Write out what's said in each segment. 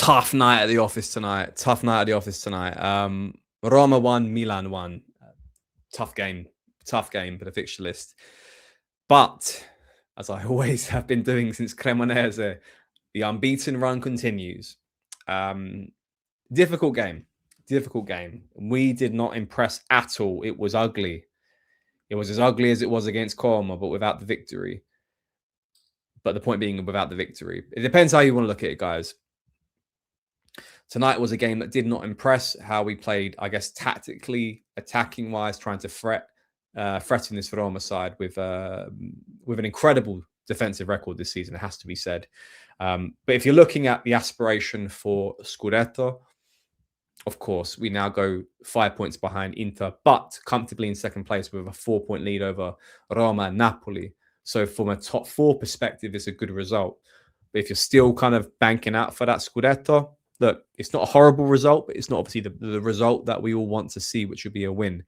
Tough night at the office tonight. Roma won, Milan won. Tough game for the fixture list. But as I always have been doing since Cremonese, the unbeaten run continues. Difficult game. We did not impress at all. It was ugly. It was as ugly as it was against Como, but without the victory. But the point being, without the victory. It depends how you want to look at it, guys. Tonight was a game that did not impress. How we played, I guess, tactically, attacking-wise, trying to threaten this Roma side with an incredible defensive record this season, it has to be said. But if you're looking at the aspiration for Scudetto, of course, we now go 5 points behind Inter, but comfortably in second place with a 4-point lead over Roma and Napoli. So from a top four perspective, it's a good result. But if you're still kind of banking out for that Scudetto, look, it's not a horrible result, but it's not obviously the result that we all want to see, which would be a win.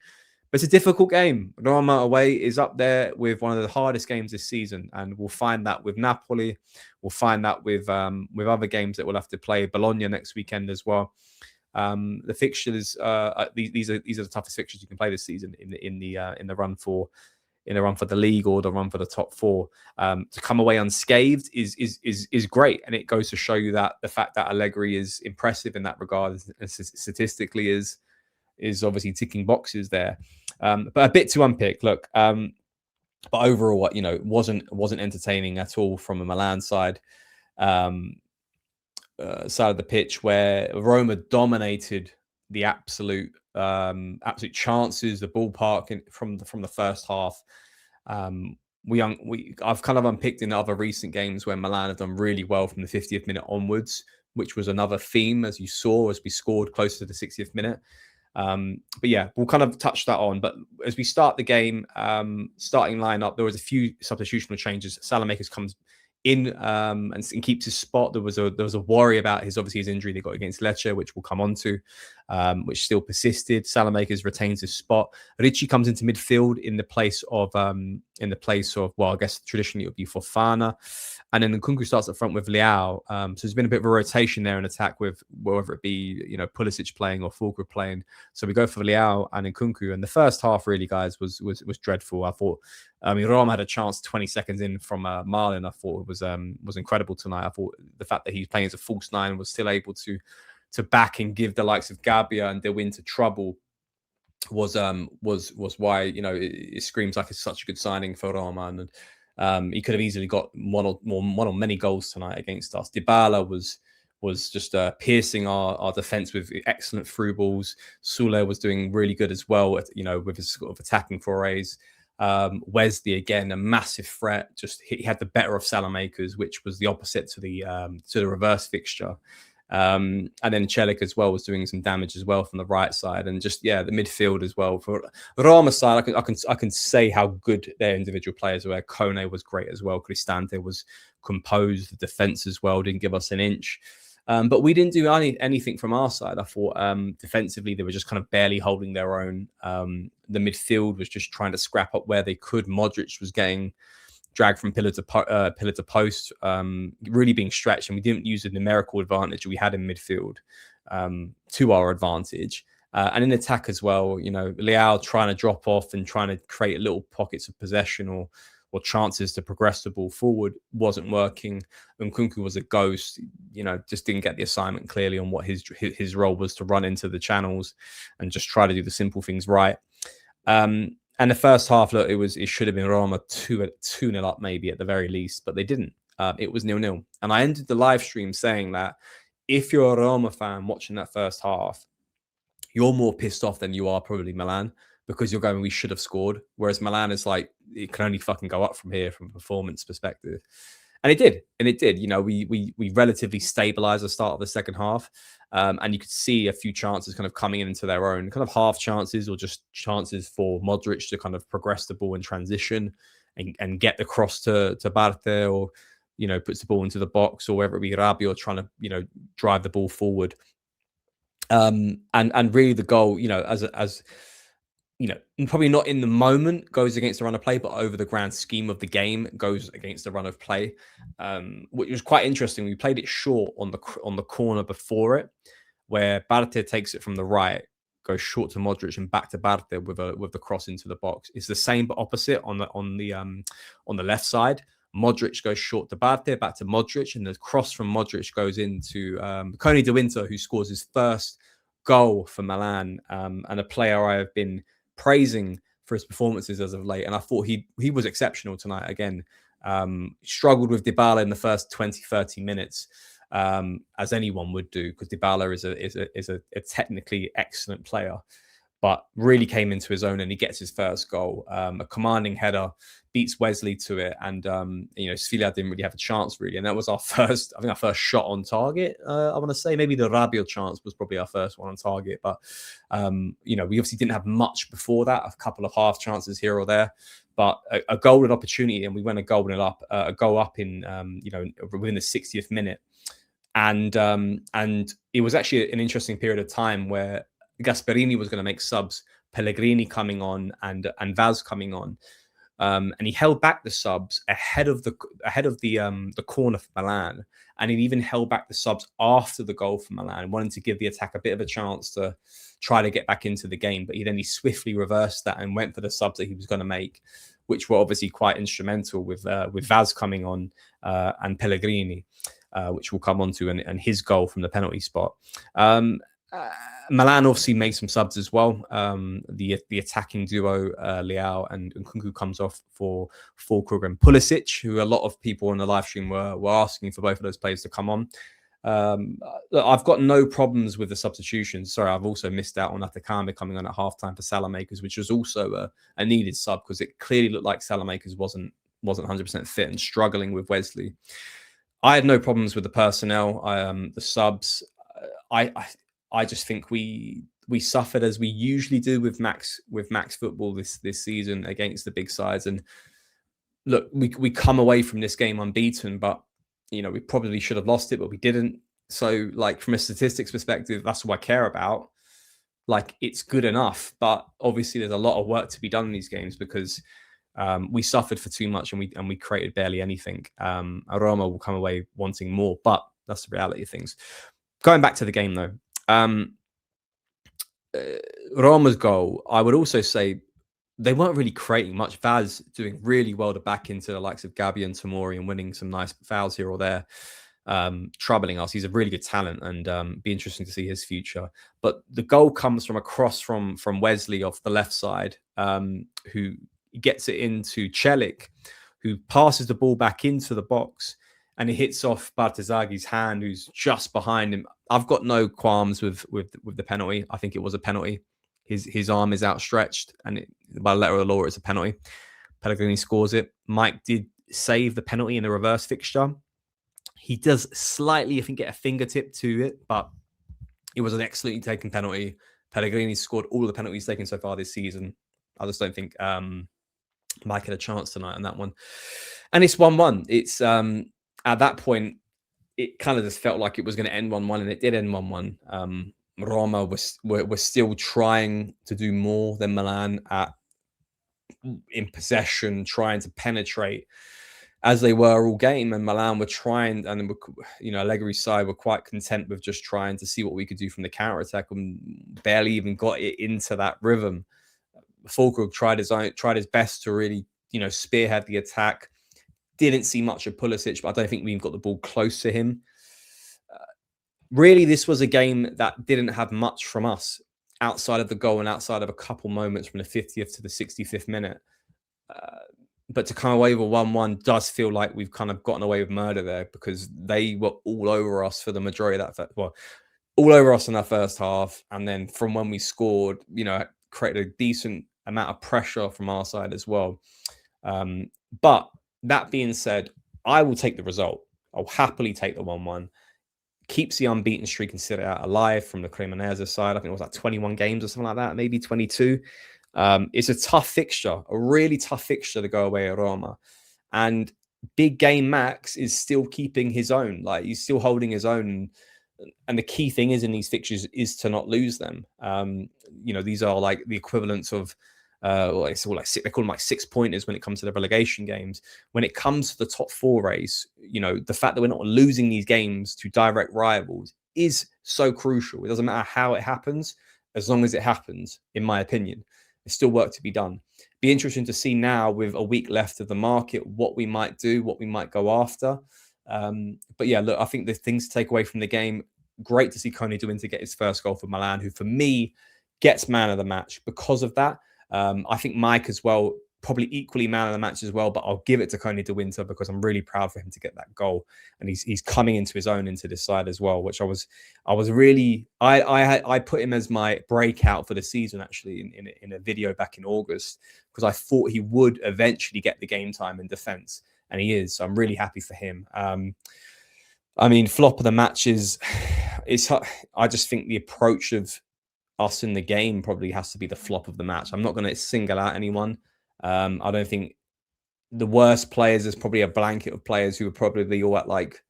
But it's a difficult game. Roma away is up there with one of the hardest games this season, and we'll find that with Napoli. We'll find that with other games that we'll have to play. Bologna next weekend as well. The fixtures, these are the toughest fixtures you can play this season in the run for the league or the run for the top four. To come away unscathed is great, and it goes to show you that the fact that Allegri is impressive in that regard, and statistically is obviously ticking boxes there. But a bit to unpick. Look, but overall, it wasn't entertaining at all from a Milan side. Side of the pitch where Roma dominated the absolute chances, the ballpark from the first half. I've kind of unpicked in other recent games where Milan have done really well from the 50th minute onwards, which was another theme as you saw as we scored close to the 60th minute. But yeah, we'll kind of touch that on. But as we start the game, starting lineup, there was a few substitutional changes. Salamakers comes in and keeps his spot. There was a worry about his injury they got against Lecce, which we'll come on to, which still persisted. Salamakers retains his spot. Ricci comes into midfield in the place of well, I guess traditionally it would be Fofana, and then Nkunku starts up front with Leao. So there's been a bit of a rotation there in attack with whether it be Pulisic playing or Fulkrug playing. So we go for Leao and Nkunku. And the first half really, guys, was dreadful. I thought. Roma had a chance 20 seconds in from Marlin. I thought it was incredible tonight. I thought the fact that he's playing as a false nine was still able to back and give the likes of Gabbia and De Winter trouble was why it screams like it's such a good signing for Roma. And he could have easily got one or many goals tonight against us. Dybala was just piercing our defense with excellent through balls. Sule was doing really good as well, with his sort of attacking forays. Wesley again, a massive threat. Just he had the better of Salamakers, which was the opposite to the reverse fixture. And then Celik as well was doing some damage as well from the right side, and just the midfield as well for Roma side. I can say how good their individual players were. Kone was great as well. Cristante was composed. The defense as well didn't give us an inch. But we didn't do anything from our side. I thought defensively they were just kind of barely holding their own. The midfield was just trying to scrap up where they could. Modric was getting dragged from pillar to post, really being stretched, and we didn't use the numerical advantage we had in midfield to our advantage. And in attack as well, Leao trying to drop off and trying to create little pockets of possession or chances to progress the ball forward wasn't working. Nkunku was a ghost, just didn't get the assignment clearly on what his role was, to run into the channels and just try to do the simple things right. And the first half, look, it should have been Roma 2-0 up maybe at the very least, but they didn't. It was 0-0. And I ended the live stream saying that if you're a Roma fan watching that first half, you're more pissed off than you are probably Milan, because you're going, we should have scored. Whereas Milan is like, it can only fucking go up from here from a performance perspective. And it did. We relatively stabilized the start of the second half. And you could see a few chances kind of coming into their own, kind of half chances or just chances for Modric to kind of progress the ball in transition and get the cross to Barte, or, puts the ball into the box, or whether it be Rabiot trying to, drive the ball forward. And really the goal, probably not in the moment goes against the run of play, but over the grand scheme of the game goes against the run of play, which was quite interesting. We played it short on the corner before it, where Barte takes it from the right, goes short to Modric and back to Barte with the cross into the box. It's the same but opposite on the left side. Modric goes short to Barte, back to Modric, and the cross from Modric goes into Coney De Winter, who scores his first goal for Milan, and a player I have been praising for his performances as of late. And I thought he was exceptional tonight again. Struggled with Dybala in the first 20, 30 minutes, as anyone would do, because Dybala is a technically excellent player, but really came into his own and he gets his first goal. A commanding header, beats Wesley to it, and Sfila didn't really have a chance really, and that was our first shot on target. I want to say maybe the Rabiot chance was probably our first one on target, but we obviously didn't have much before that, a couple of half chances here or there, but a golden opportunity, and we went a goal up in within the 60th minute, and it was actually an interesting period of time where Gasperini was going to make subs, Pellegrini coming on and Vaz coming on. And he held back the subs ahead of the corner for Milan, and he even held back the subs after the goal for Milan, wanting to give the attack a bit of a chance to try to get back into the game. But he swiftly reversed that and went for the subs that he was going to make, which were obviously quite instrumental with Vaz coming on and Pellegrini, which we'll come on to, and his goal from the penalty spot. Milan obviously made some subs as well. The attacking duo, Leao and Nkunku, comes off for Fulkrug and Pulisic, who a lot of people on the live stream were asking for both of those players to come on. I've got no problems with the substitutions. Sorry, I've also missed out on Atakame coming on at halftime for Salamakers, which was also a needed sub, because it clearly looked like Salamakers wasn't 100% fit and struggling with Wesley. I had no problems with the personnel, the subs. I just think we suffered, as we usually do with Max football this season, against the big sides. And look, we come away from this game unbeaten, but we probably should have lost it, but we didn't. So, like, from a statistics perspective, that's what I care about. Like, it's good enough, but obviously there's a lot of work to be done in these games, because we suffered for too much and we created barely anything. Roma will come away wanting more, but that's the reality of things. Going back to the game though, Roma's goal, I would also say they weren't really creating much. Vaz doing really well to back into the likes of Gabi and Tomori and winning some nice fouls here or there, troubling us. He's a really good talent, and be interesting to see his future. But the goal comes from a cross from Wesley off the left side, who gets it into Celik, who passes the ball back into the box, and it hits off Bartezaghi's hand, who's just behind him. I've got no qualms with the penalty. I think it was a penalty. His arm is outstretched, and by letter of the law, it's a penalty. Pellegrini scores it. Mike did save the penalty in the reverse fixture. He does slightly, I think, get a fingertip to it, but it was an excellently taken penalty. Pellegrini scored all of the penalties taken so far this season. I just don't think Mike had a chance tonight on that one. And it's 1-1. It's at that point, it kind of just felt like it was going to end 1-1, and it did end 1-1. Roma were still trying to do more than Milan in possession, trying to penetrate, as they were all game. And Milan were trying, and Allegri's side were quite content with just trying to see what we could do from the counter attack, and barely even got it into that rhythm. Fulkrug tried his best to really spearhead the attack. Didn't see much of Pulisic, but I don't think we even got the ball close to him. Really, this was a game that didn't have much from us outside of the goal and outside of a couple moments from the 50th to the 65th minute. But to come away with 1-1 does feel like we've kind of gotten away with murder there, because they were all over us for the majority of that. All over us in that first half. And then from when we scored, created a decent amount of pressure from our side as well. But that being said, I will take the result. I'll happily take the 1-1. Keeps the unbeaten streak considered alive from the Cremonese side. I think it was like 21 games or something like that, maybe 22. It's a tough fixture, a really tough fixture to go away at Roma. And big game Max is still keeping his own. Like, he's still holding his own. And the key thing is in these fixtures is to not lose them. You know, these are like the equivalents of it's all like they call them like 6-pointers when it comes to the relegation games. When it comes to the top four race, you know, the fact that we're not losing these games to direct rivals is so crucial. It doesn't matter how it happens, as long as it happens, in my opinion. There's still work to be done. Be interesting to see now with a week left of the market what we might do, what we might go after. But yeah, look, I think the things to take away from the game, great to see Coney doing to get his first goal for Milan, who for me gets man of the match because of that. I think Mike as well, probably equally man of the match as well, but I'll give it to Coney de Winter because I'm really proud for him to get that goal, and he's coming into his own into this side as well, which I was really I put him as my breakout for the season actually in a video back in August because I thought he would eventually get the game time in defence, and he is. So I'm really happy for him. I mean, flop of the match is I just think the approach of us in the game probably has to be the flop of the match. I'm not going to single out anyone. I don't think the worst players is probably a blanket of players who are probably all at like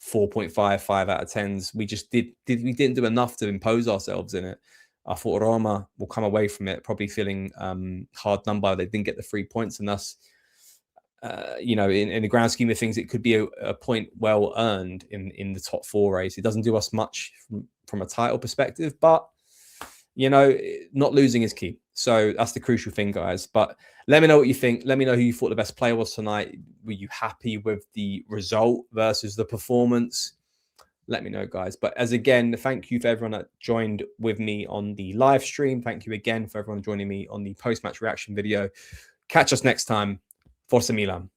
4.5, 5 out of 10s. We just we didn't do enough to impose ourselves in it. I thought Roma will come away from it probably feeling hard number. They didn't get the 3 points, and thus, you know, in the grand scheme of things, it could be a point well earned in the top four race. It doesn't do us much from a title perspective, but you know, not losing is key. So that's the crucial thing, guys. But let me know what you think. Let me know who you thought the best player was tonight. Were you happy with the result versus the performance? Let me know, guys. But as again, thank you for everyone that joined with me on the live stream. Thank you again for everyone joining me on the post-match reaction video. Catch us next time. Forza Milan.